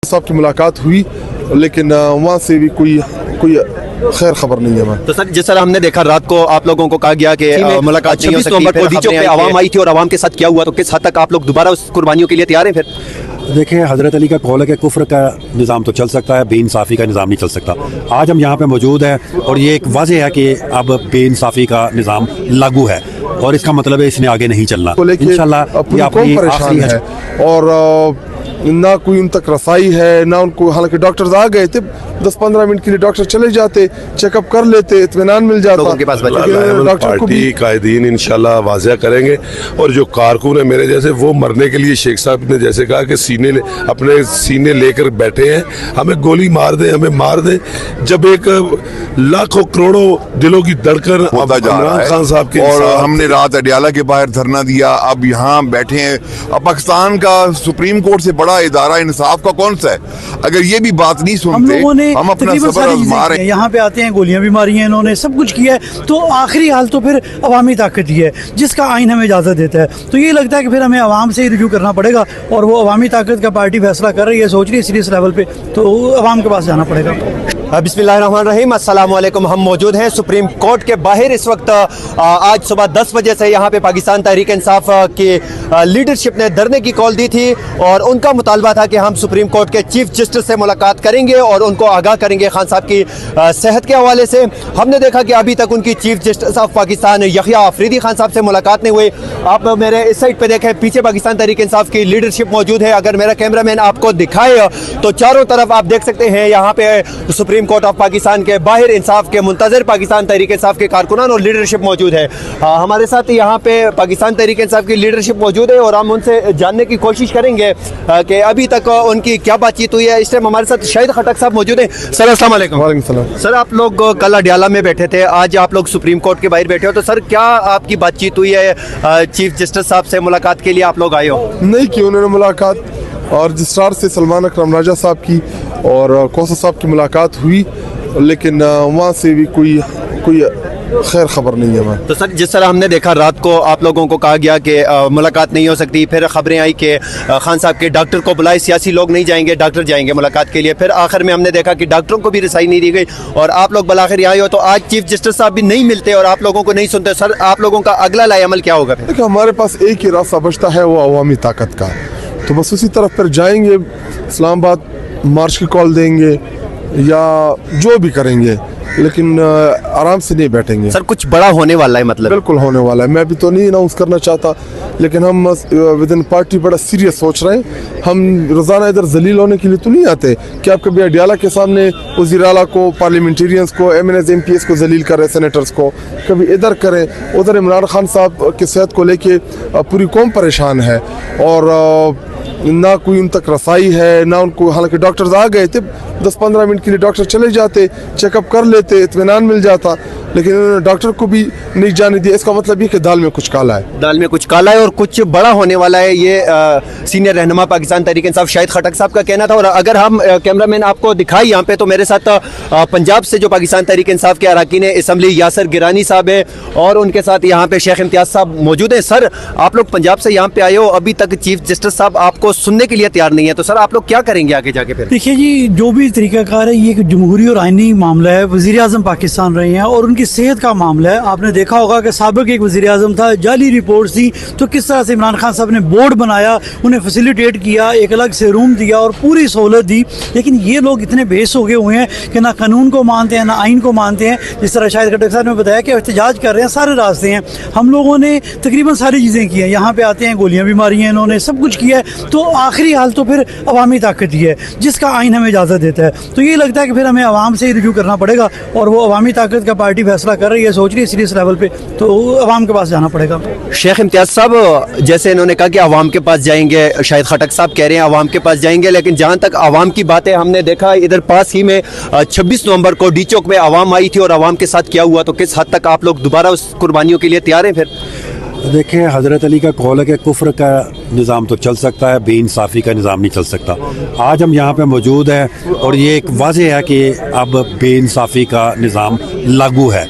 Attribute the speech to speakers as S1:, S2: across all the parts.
S1: साहब की मुलाकात हुई, लेकिन वहाँ से भी कोई खैर खबर नहीं है।
S2: तो सर जिस तरह हमने देखा रात को आप लोगों को कहा गया कि मुलाकात 26 नवंबर को डीचौक पे आवाम आई थी और आवाम के साथ क्या हुआ, तो किस हद तक आप लोग दोबारा उस कुर्बानियों के लिए तैयार हैं? फिर
S3: देखें, हज़रत अली का कौल है कि कुफ्र का निज़ाम तो चल सकता है, बेइंसाफ़ी का निज़ाम नहीं चल सकता। आज हम यहाँ पे मौजूद हैं और ये एक वाज़ेह है कि अब बेइंसाफ़ी का निज़ाम लागू है और इसका मतलब है इसने आगे नहीं चलना। इंशाल्लाह ये अपनी आखिरी है
S1: और ना कोई उन तक रसाई है ना उनको, हालांकि डॉक्टर्स आ गए थे 10-15 मिनट के लिए, डॉक्टर चले जाते, चेकअप कर लेते, इत्मीनान मिल जाता।
S4: डॉक्टर पार्टी कायदीन इंशाल्लाह वाज़ेह करेंगे और जो कारकुन है मेरे जैसे वो मरने के लिए शेख साहब ने जैसे कहा कि अपने सीने लेकर बैठे हैं, हमें गोली मार दे, हमें मार दे। जब एक लाखों करोड़ों दिलों की धड़कन इमरान खान साहब के,
S5: और हमने रात अडियाला के बाहर धरना दिया, अब यहाँ बैठे हैं। अब पाकिस्तान का सुप्रीम कोर्ट से बड़ा इदारा इंसाफ का कौन सा है? अगर ये भी बात नहीं सुनते, हम अपना सबर मारे।
S6: यहाँ पे आते हैं, गोलियां भी मारी हैं इन्होंने, सब कुछ किया है, तो आखिरी हाल तो फिर अवामी ताकत ही है जिसका आइन हमें इजाज़त देता है। तो ये लगता है कि फिर हमें आवाम से ही रिव्यू करना पड़ेगा और वो अवामी ताकत का पार्टी फैसला कर रही है, सोच रही है सीरियस लेवल पे, तो अवाम के पास जाना पड़ेगा।
S2: बिस्मिल्लाहिर्रहमानिर्रहीम, अस्सलाम वालेकुम। हम मौजूद हैं सुप्रीम कोर्ट के बाहर इस वक्त। आज सुबह 10 बजे से यहाँ पे पाकिस्तान तहरीक इंसाफ की लीडरशिप ने धरने की कॉल दी थी और उनका मुतालबा था कि हम सुप्रीम कोर्ट के चीफ जस्टिस से मुलाकात करेंगे और उनको आगाह करेंगे खान साहब की सेहत के हवाले से। हमने देखा कि अभी तक उनकी chief justice of Pakistan Yahya Afridi Khan साहब से मुलाकात नहीं हुई। आप मेरे इस साइड पे देखें, पीछे पाकिस्तान तहरीक इंसाफ की लीडरशिप मौजूद है। अगर मेरा कैमरामैन आपको दिखाए तो चारों तरफ आप देख सकते हैं यहाँ पे सुप्रीम कोर्ट ऑफ पाकिस्तान के बाहर इंसाफ के मुंतजर पाकिस्तान तहरीक इंसाफ के कारकुनान और लीडरशिप मौजूद है। हमारे साथ यहाँ पे पाकिस्तान तहरीक इंसाफ की लीडरशिप मौजूद है और हम उनसे जानने की कोशिश करेंगे कि अभी तक उनकी क्या बातचीत हुई है। इस टाइम हमारे साथ शाहिद खटक साहब मौजूद हैं। सर अस्सलाम वालेकुम।
S1: वालेकुम सलाम।
S2: सर आप लोग कल अडियाला में बैठे थे, आज आप लोग सुप्रीम कोर्ट के बाहर बैठे हो, तो सर क्या आपकी बातचीत हुई है चीफ जस्टिस साहब से मुलाकात के लिए आप लोग आए हो?
S1: नहीं की उन्होंने मुलाकात, और रजिस्ट्रार से सलमान अकरम राजा साहब की और कौसर साहब की मुलाकात हुई, लेकिन वहाँ से भी कोई खैर खबर नहीं है।
S2: तो सर जिस तरह हमने देखा रात को आप लोगों को कहा गया कि मुलाकात नहीं हो सकती, फिर खबरें आई कि खान साहब के डॉक्टर को बुलाए, सियासी लोग नहीं जाएंगे, डॉक्टर जाएंगे मुलाकात के लिए। फिर आखिर में हमने देखा कि डॉक्टरों को भी रसाई नहीं दी गई और आप लोग बलाखिर आए हो, तो आज चीफ जस्टिस साहब भी नहीं मिलते और आप लोगों को नहीं सुनते। सर आप लोगों का अगला लाएअमल क्या होगा?
S1: देखिए, हमारे पास एक ही रास्ता बचता है, वो अवामी ताकत का, तो बस उसी तरफ फिर जाएंगे। इस्लामाबाद मार्च की कॉल देंगे या जो भी करेंगे, लेकिन आराम से नहीं बैठेंगे।
S2: सर कुछ बड़ा होने वाला है? मतलब
S1: बिल्कुल होने वाला है। मैं भी तो नहीं अनाउंस करना चाहता, लेकिन हम विद इन पार्टी बड़ा सीरियस सोच रहे हैं। हम रोज़ाना इधर जलील होने के लिए तो नहीं आते कि आप कभी अडियाला के सामने वज़ीर आला को, पार्लियामेंटेरियंस को, MNAs MPs को जलील करें, सेनेटर्स को, कभी इधर करें। उधर इमरान खान साहब की सेहत को लेके पूरी कौम परेशान है और ना कोई उन तक रसाई है ना उनको, हालांकि डॉक्टर्स आ गए थे 10-15 मिनट के लिए, डॉक्टर चले जाते, चेकअप कर लेते, इत्मीनान मिल जाता, लेकिन उन्होंने डॉक्टर को भी नहीं जाने दिया। इसका मतलब ये कि दाल में कुछ काला है,
S2: दाल में कुछ काला है और कुछ बड़ा होने वाला है। ये सीनियर रहनुमा पाकिस्तान तहरीक इंसाफ शाहिद खटक साहब का कहना था। और अगर हम कैमरामैन आपको दिखाए यहाँ पे, तो मेरे साथ पंजाब से जो पाकिस्तान तहरीक इंसाफ के अरकान असम्बली यासर गिरानी साहब है और उनके साथ यहाँ पे शेख इम्तियाज साहब मौजूद है। सर आप लोग पंजाब से यहाँ पे आए हो, अभी तक चीफ जस्टिस साहब आपको सुनने के लिए तैयार नहीं है, तो सर आप लोग क्या करेंगे आगे जाके? फिर
S6: देखिए जी, जो भी तरीकाकार है, ये एक जमहूरी और आइनी मामला है। वज़ीर आज़म पाकिस्तान रहे हैं और उनकी सेहत का मामला है। आपने देखा होगा कि साबिक एक वज़ीर आज़म था, जाली रिपोर्ट थी, तो किस तरह से इमरान खान साहब ने बोर्ड बनाया, उन्हें फैसिलिटेट किया, एक अलग से रूम दिया और पूरी सहूलत दी। लेकिन ये लोग इतने बेस हो गए हुए हैं कि ना कानून को मानते हैं ना आइन को मानते हैं। जिस तरह शाहिद खटक साहब ने बताया कि एहतजाज कर रहे हैं, सारे रास्ते हैं, हम लोगों ने तकरीबन सारी चीज़ें की हैं। यहाँ पे आते हैं, गोलियाँ भी मारी हैं इन्होंने, सब कुछ किया है, तो आखिरी हाल तो फिर अवामी ताकत ही है जिसका आइन हमें इजाज़त देता है। तो ये लगता है कि फिर हमें आवाम से ही रिव्यू करना पड़ेगा और वो अवामी ताकत का पार्टी फैसला कर रही है, सोच रही है सीरियस लेवल पे, तो अवाम के पास जाना पड़ेगा।
S2: शेख इम्तियाज साहब, जैसे इन्होंने कहा कि अवाम के पास जाएंगे, शाहिद खटक साहब कह रहे हैं अवाम के पास जाएंगे, लेकिन जहाँ तक अवाम की बात है, हमने देखा इधर पास ही में 26 नवंबर को डीचौक में अवाम आई थी और अवाम के साथ क्या हुआ, तो किस हद तक आप लोग दोबारा उस कुर्बानियों के लिए तैयार हैं? फिर
S3: देखें, हज़रत अली का कौल है कि कुफ्र का निज़ाम तो चल सकता है, बेइंसाफ़ी का निज़ाम नहीं चल सकता। आज हम यहाँ पे मौजूद हैं और ये एक वाज़ेह है कि अब बेइंसाफ़ी का निज़ाम लागू है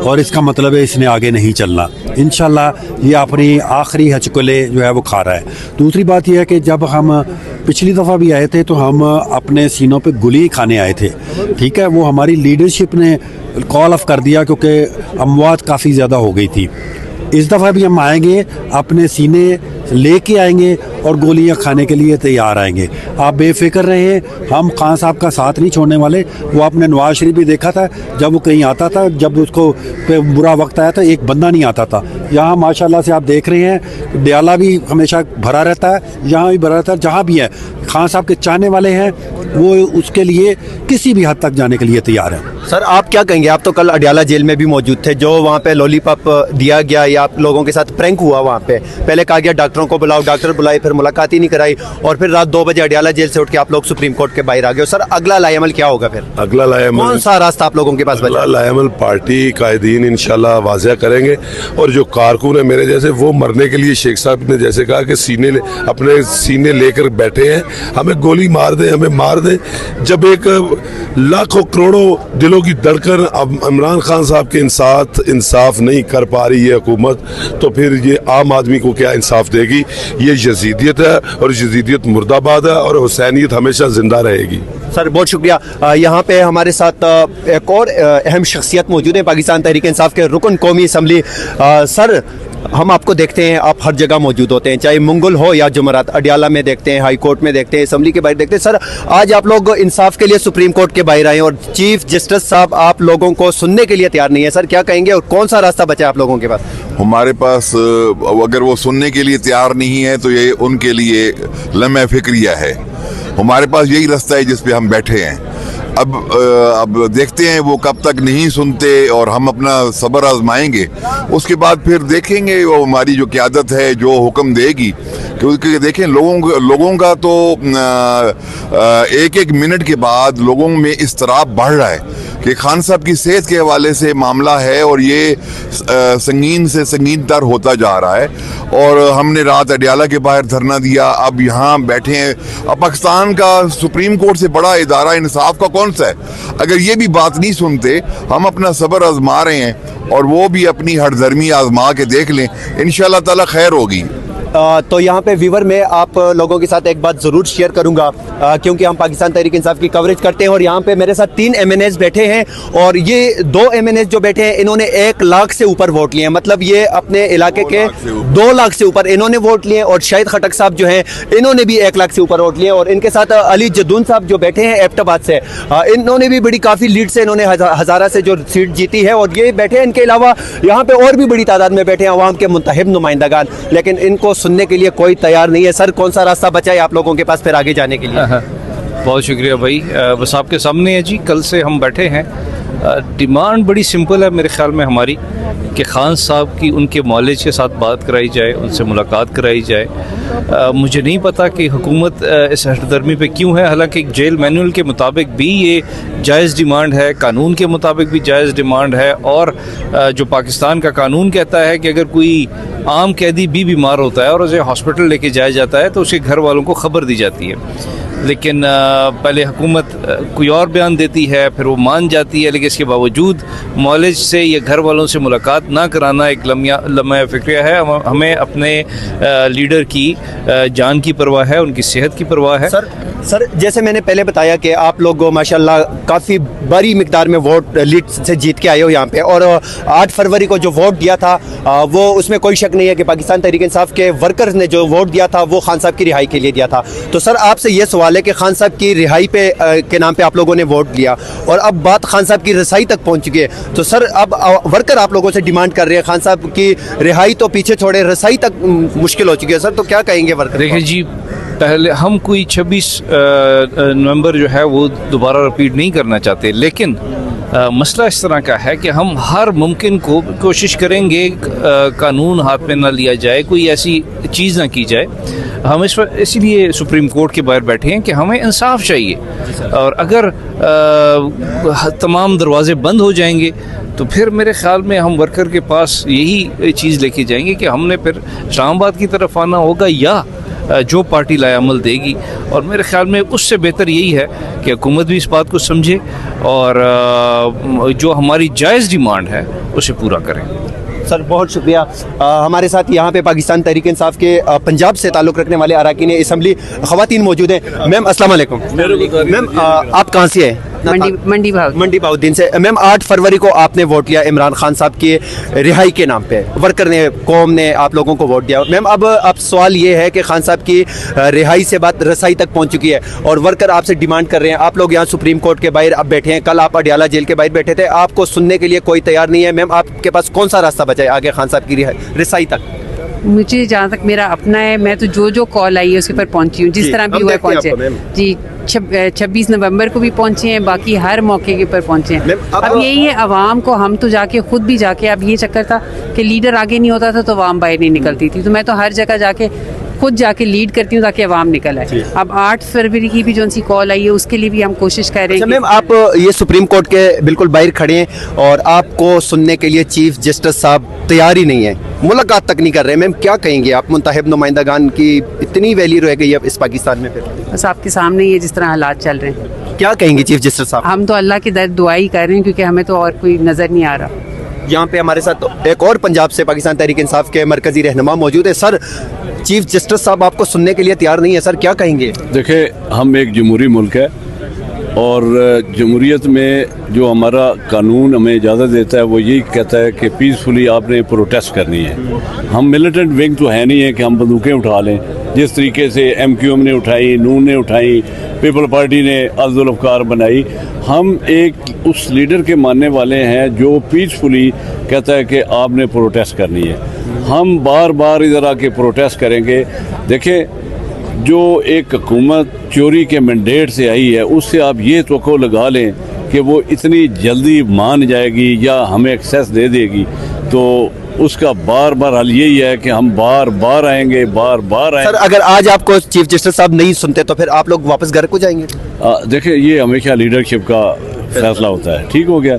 S3: और इसका मतलब है इसने आगे नहीं चलना। इंशाल्लाह ये अपनी आखिरी हचकुले जो है वो खा रहा है। दूसरी बात यह है कि जब हम पिछली दफ़ा भी आए थे तो हम अपने सीनों पे गोली खाने आए थे, ठीक है, वो हमारी लीडरशिप ने कॉल ऑफ कर दिया क्योंकि अमवात काफ़ी ज़्यादा हो गई थी। इस दफ़ा भी हम आएंगे, अपने सीने लेके आएंगे और गोलियां खाने के लिए तैयार आएंगे। आप बेफिक्र रहें, हम खान साहब का साथ नहीं छोड़ने वाले। वो आपने नवाज शरीफ भी देखा था, जब वो कहीं आता था, जब उसको पे बुरा वक्त आया था, एक बंदा नहीं आता था। यहाँ माशाल्लाह से आप देख रहे हैं डियाला भी हमेशा भरा रहता है, यहाँ भी भरा रहता है। जहाँ भी है खान साहब के चाहने वाले हैं वो उसके लिए किसी भी हद तक जाने के लिए तैयार हैं।
S2: सर आप क्या कहेंगे, आप तो कल अडियाला जेल में भी मौजूद थे, जो वहाँ पे लॉलीपॉप दिया गया या आप लोगों के साथ प्रैंक हुआ वहाँ पे, पहले कहा गया डॉक्टरों को बुलाओ, डॉक्टर बुलाए, फिर मुलाकात ही नहीं कराई और फिर रात 2 बजे अडियाला जेल से उठ के आप लोग सुप्रीम कोर्ट के बाहर आ गए। सर अगला लाएमल क्या होगा फिर?
S4: अगला लाएमल
S2: कौन सा रास्ता आप लोगों के पास बचा?
S4: अगला लाएमल पार्टी कायदीन इंशाल्लाह वाज़ेह करेंगे और जो कारकुन है मेरे जैसे वो मरने के लिए शेख साहब ने जैसे कहा कि अपने सीने लेकर बैठे हैं, हमें गोली मार दें, हमें मार दें। जब एक लाखों करोड़ों दिलों की धड़कन अब इमरान खान साहब के साथ इंसाफ नहीं कर पा रही है हुकूमत, तो फिर ये आम आदमी को क्या इंसाफ देगी? ये यजीदियत है और यजीदियत मुर्दाबाद है और हुसैनियत हमेशा जिंदा रहेगी।
S2: सर बहुत शुक्रिया। यहाँ पे हमारे साथ एक और अहम शख्सियत मौजूद है, पाकिस्तान तहरीक इंसाफ के रुकन कौमी असम्बली। सर हम आपको देखते हैं, आप हर जगह मौजूद होते हैं, चाहे मुंगल हो या जुमरात, अडियाला में देखते हैं, हाई कोर्ट में देखते हैं, असम्बली के बाहर देखते हैं। सर आज आप लोग इंसाफ के लिए सुप्रीम कोर्ट के बाहर आए और चीफ जस्टिस साहब आप लोगों को सुनने के लिए तैयार नहीं है। सर क्या कहेंगे और कौन सा रास्ता बचा है आप लोगों के पास?
S5: हमारे पास अगर वो सुनने के लिए तैयार नहीं है तो ये उनके लिए लम्हे फिक्रिया है। हमारे पास यही रास्ता है जिस पे हम बैठे हैं। अब देखते हैं वो कब तक नहीं सुनते और हम अपना सब्र आजमाएंगे, उसके बाद फिर देखेंगे वो हमारी जो क़यादत है जो हुक्म देगी। क्योंकि देखें लोगों का तो एक एक मिनट के बाद लोगों में इस्तराब बढ़ रहा है कि खान साहब की सेहत के हवाले से मामला है और ये संगीन से संगीन तर होता जा रहा है। और हमने रात अडियाला के बाहर धरना दिया, अब यहाँ बैठे हैं। अब पाकिस्तान का सुप्रीम कोर्ट से बड़ा इदारा इंसाफ का कौन सा है? अगर ये भी बात नहीं सुनते, हम अपना सब्र आजमा रहे हैं और वो भी अपनी हरदर्मी आजमा के देख लें, इंशाल्लाह ताला खैर होगी।
S2: तो यहाँ पे व्यूवर में आप लोगों के साथ एक बात ज़रूर शेयर करूँगा, क्योंकि हम पाकिस्तान तहरीक इंसाफ की कवरेज करते हैं और यहाँ पे मेरे साथ 3 MNAs बैठे हैं और ये 2 MNAs जो बैठे हैं इन्होंने 1 लाख से ऊपर वोट लिए हैं। मतलब ये अपने इलाके के 2 लाख से ऊपर इन्होंने वोट लिए और शाहिद खटक साहब जो हैं इन्होंने भी 1 लाख से ऊपर वोट लिए और इनके साथ अली जदून साहब जो बैठे हैं एबटाबाद से, इन्होंने भी बड़ी काफ़ी लीड से इन्होंने हज़ारा से जो सीट जीती है और ये बैठे हैं। इनके अलावा यहाँ पे और भी बड़ी तादाद में बैठे हैं अवाम के मुंतखब नुमाइंदगान, लेकिन इनको सुनने के लिए कोई तैयार नहीं है। सर कौन सा रास्ता बचा है आप लोगों के पास फिर आगे जाने के लिए?
S7: बहुत शुक्रिया भाई, बस आपके सामने है जी, कल से हम बैठे हैं। डिमांड बड़ी सिंपल है मेरे ख्याल में हमारी कि खान साहब की उनके मौलिज के साथ बात कराई जाए, उनसे मुलाकात कराई जाए। मुझे नहीं पता कि हुकूमत इस हटदर्मी पे क्यों है, हालांकि जेल मैनुअल के मुताबिक भी ये जायज़ डिमांड है, कानून के मुताबिक भी जायज़ डिमांड है और जो पाकिस्तान का कानून कहता है कि अगर कोई आम कैदी भी बीमार होता है और उसे हॉस्पिटल लेके जाया जाता है तो उसके घर वालों को ख़बर दी जाती है। लेकिन पहले हुकूमत कोई और बयान देती है, फिर वो मान जाती है, लेकिन इसके बावजूद मौलिज से या घर वालों से मुलाकात ना कराना एक लम्हा फ़िक्रिया है। हमें अपने लीडर की जान की परवाह है, उनकी सेहत की परवाह है।
S2: सर जैसे मैंने पहले बताया कि आप लोग माशाल्लाह काफ़ी बड़ी मिकदार में वोट लीड से जीत के आए हो यहाँ पे और 8 फरवरी को जो वोट दिया था वो उसमें कोई शक नहीं है कि पाकिस्तान तहरीक इंसाफ के वर्कर्स ने जो वोट दिया था वो खान साहब की रिहाई के लिए दिया था। तो सर आपसे ये सवाल है कि खान साहब की रिहाई के नाम पे आप लोगों ने वोट दिया और अब बात खान साहब की रसाई तक पहुँच चुकी है, तो सर अब वर्कर आप लोगों से डिमांड कर रहे हैं खान साहब की रिहाई तो पीछे छोड़े, रसाई तक मुश्किल हो चुकी है। सर तो क्या कहेंगे वर्कर?
S7: देखिए जी, पहले हम कोई 26 नवंबर जो है वो दोबारा रिपीट नहीं करना चाहते, लेकिन मसला इस तरह का है कि हम हर मुमकिन को कोशिश करेंगे कानून हाथ में ना लिया जाए, कोई ऐसी चीज़ ना की जाए। हम इसीलिए सुप्रीम कोर्ट के बाहर बैठे हैं कि हमें इंसाफ चाहिए और अगर तमाम दरवाजे बंद हो जाएंगे तो फिर मेरे ख्याल में हम वर्कर के पास यही चीज़ लेके जाएंगे कि हमने फिर इस्लामाबाद की तरफ आना होगा या जो पार्टी लाएअमल देगी। और मेरे ख्याल में उससे बेहतर यही है कि हुकूमत भी इस बात को समझे और जो हमारी जायज़ डिमांड है उसे पूरा करें।
S2: سر بہت شکریہ. ہمارے ساتھ یہاں پہ پاکستان تحریک انصاف کے پنجاب سے تعلق رکھنے والے اراکین اسمبلی خواتین موجود ہیں. میم السلام علیکم. میم آپ کہاں سے ہیں؟
S8: منڈی
S2: بہاؤدین سے. میم 8 فروری کو آپ نے ووٹ لیا عمران خان صاحب کی رہائی کے نام پہ, ورکر نے, قوم نے آپ لوگوں کو ووٹ دیا. میم اب سوال یہ ہے کہ خان صاحب کی رہائی سے بات رسائی تک پہنچ چکی ہے اور ورکر آپ سے ڈیمانڈ کر رہے ہیں. آپ لوگ یہاں سپریم کورٹ کے باہر اب بیٹھے ہیں, کل آپ اڈیالہ جیل کے باہر بیٹھے تھے, آپ کو سننے کے لیے کوئی تیار نہیں ہے. میم آپ کے پاس کون سا راستہ بچا ہے آگے خان صاحب کی رسائی تک؟
S8: مجھے جہاں تک میرا اپنا ہے, میں تو جو کال آئی ہے اس کے پر پہنچی ہوں, جس طرح بھی ہوا پہنچے. جی 26 نومبر کو بھی پہنچے ہیں, باقی ہر موقع کے پر پہنچے ہیں. اب یہی ہے عوام کو, ہم تو جا کے خود بھی جا کے, اب یہ چکر تھا کہ لیڈر آگے نہیں ہوتا تھا تو عوام باہر نہیں نکلتی تھی, تو میں تو ہر جگہ جا کے خود جا کے لیڈ کرتی ہوں تاکہ عوام نکل آئے. اب 8 فروری کی بھی جو سی کال آئی ہے اس کے لیے بھی ہم کوشش کر رہے ہیں.
S2: میم آپ یہ سپریم کورٹ کے بالکل باہر کھڑے ہیں اور آپ کو سننے کے لیے چیف جسٹس صاحب تیار ہی نہیں ہے, ملاقات تک نہیں کر رہے. میم کیا کہیں گے آپ؟ منتخب نمائندگان کی اتنی ویلیو رہ گئی ہے اس پاکستان میں, پھر
S8: بس آپ کے سامنے یہ جس طرح حالات چل رہے ہیں.
S2: کیا کہیں گے چیف جسٹس صاحب؟
S8: ہم تو اللہ کی دعا ہی کر رہے ہیں کیونکہ ہمیں تو اور کوئی نظر نہیں آ رہا.
S2: یہاں پہ ہمارے ساتھ ایک اور پنجاب سے پاکستان تحریک انصاف کے مرکزی رہنما موجود ہے. سر چیف جسٹس صاحب آپ کو سننے کے لیے تیار نہیں ہے, سر کیا کہیں گے؟
S9: دیکھیں ہم ایک جمہوری ملک ہے اور جمہوریت میں جو ہمارا قانون ہمیں اجازت دیتا ہے وہ یہی کہتا ہے کہ پیسفلی آپ نے پروٹیسٹ کرنی ہے. ہم ملیٹنٹ ونگ تو ہے نہیں ہے کہ ہم بندوقیں اٹھا لیں, جس طریقے سے MQM نے اٹھائی, نون نے اٹھائی, پیپل پارٹی نے عزل الافکار بنائی. ہم ایک اس لیڈر کے ماننے والے ہیں جو پیسفلی کہتا ہے کہ آپ نے پروٹیسٹ کرنی ہے. ہم بار بار ادھر آ کے پروٹیسٹ کریں گے. دیکھیں جو ایک حکومت چوری کے مینڈیٹ سے آئی ہے اس سے آپ یہ توقع لگا لیں کہ وہ اتنی جلدی مان جائے گی یا ہمیں ایکسیس دے دے گی, تو اس کا بار بار حل یہی ہے کہ ہم بار بار آئیں گے, بار بار آئیں گے.
S2: سر اگر آج آپ کو چیف جسٹس صاحب نہیں سنتے تو پھر آپ لوگ واپس گھر کو جائیں گے؟
S9: دیکھیں یہ ہمیشہ لیڈرشپ کا فیصلہ ہوتا ہے, ٹھیک ہو گیا.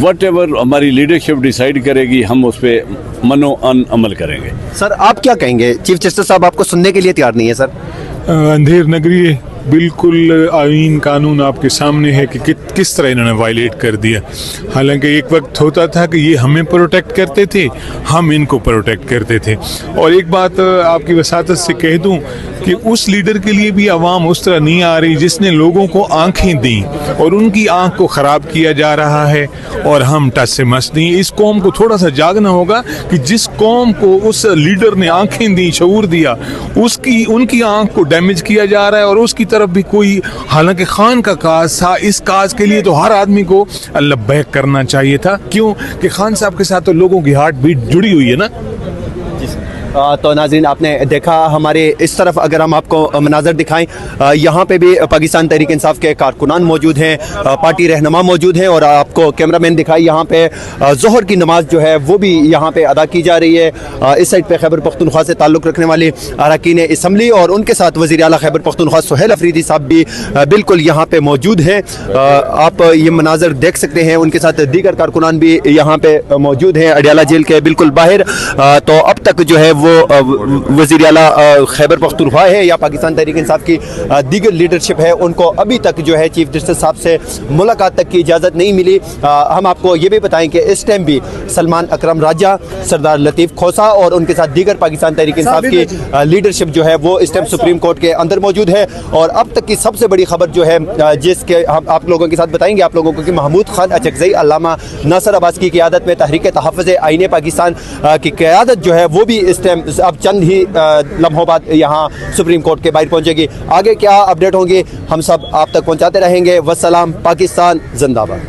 S9: وٹ ایور ہماری لیڈرشپ ڈیسائیڈ کرے گی ہم اس پہ منو ان عمل کریں گے.
S2: سر آپ کیا کہیں گے؟ چیف جسٹس صاحب آپ کو سننے کے لیے تیار نہیں ہے. سر
S10: اندھیر نگری بالکل آئین قانون آپ کے سامنے ہے کہ کس طرح انہوں نے وائلیٹ کر دیا. حالانکہ ایک وقت ہوتا تھا کہ یہ ہمیں پروٹیکٹ کرتے تھے, ہم ان کو پروٹیکٹ کرتے تھے. اور ایک بات آپ کی وساطت سے کہہ دوں کہ اس لیڈر کے لیے بھی عوام اس طرح نہیں آ رہی جس نے لوگوں کو آنکھیں دیں اور ان کی آنکھ کو خراب کیا جا رہا ہے اور ہم ٹس سے مس نہیں. اس قوم کو تھوڑا سا جاگنا ہوگا کہ جس قوم کو اس لیڈر نے آنکھیں دیں, شعور دیا, ان کی آنکھ کو ڈیمیج کیا جا رہا ہے اور اس کی طرف بھی کوئی, حالانکہ خان کا کاز تھا, اس کاز کے لیے تو ہر آدمی کو لبیک کرنا چاہیے تھا. کیوں کہ خان صاحب کے ساتھ تو لوگوں کی ہارٹ بیٹ جڑی ہوئی ہے نا.
S2: تو ناظرین آپ نے دیکھا, ہمارے اس طرف اگر ہم آپ کو مناظر دکھائیں, یہاں پہ بھی پاکستان تحریک انصاف کے کارکنان موجود ہیں, پارٹی رہنما موجود ہیں, اور آپ کو کیمرہ مین دکھائی یہاں پہ ظہر کی نماز جو ہے وہ بھی یہاں پہ ادا کی جا رہی ہے. اس سائڈ پہ خیبر پختونخوا سے تعلق رکھنے والے اراکین اسمبلی اور ان کے ساتھ وزیر اعلیٰ خیبر پختونخوا سہیل افریدی صاحب بھی بالکل یہاں پہ موجود ہیں. آپ یہ مناظر دیکھ سکتے ہیں, ان کے ساتھ دیگر کارکنان بھی یہاں پہ موجود ہیں اڈیالہ جیل کے بالکل باہر. تو اب تک جو ہے وہ وزیر اعلیٰ خیبر پختونخوا ہے یا پاکستان تحریک انصاف کی دیگر لیڈرشپ ہے, ان کو ابھی تک جو ہے چیف جسٹس صاحب سے ملاقات تک کی اجازت نہیں ملی. ہم آپ کو یہ بھی بتائیں کہ اس ٹائم بھی سلمان اکرم راجہ, سردار لطیف کھوسا اور ان کے ساتھ دیگر پاکستان تحریک انصاف کی لیڈرشپ جو ہے وہ اس ٹائم سپریم کورٹ کے اندر موجود ہے. اور اب تک کی سب سے بڑی خبر جو ہے جس کے ہم آپ لوگوں کے ساتھ بتائیں گے آپ لوگوں کو, کہ محمود خان اچکزئی, علامہ ناصر عباس کی قیادت میں تحریک تحفظ آئین پاکستان کی قیادت جو ہے وہ بھی اس ٹائم اب چند ہی لمحوں بعد یہاں سپریم کورٹ کے باہر پہنچے گی. آگے کیا اپڈیٹ ہوں گے ہم سب آپ تک پہنچاتے رہیں گے. والسلام, پاکستان زندہ باد.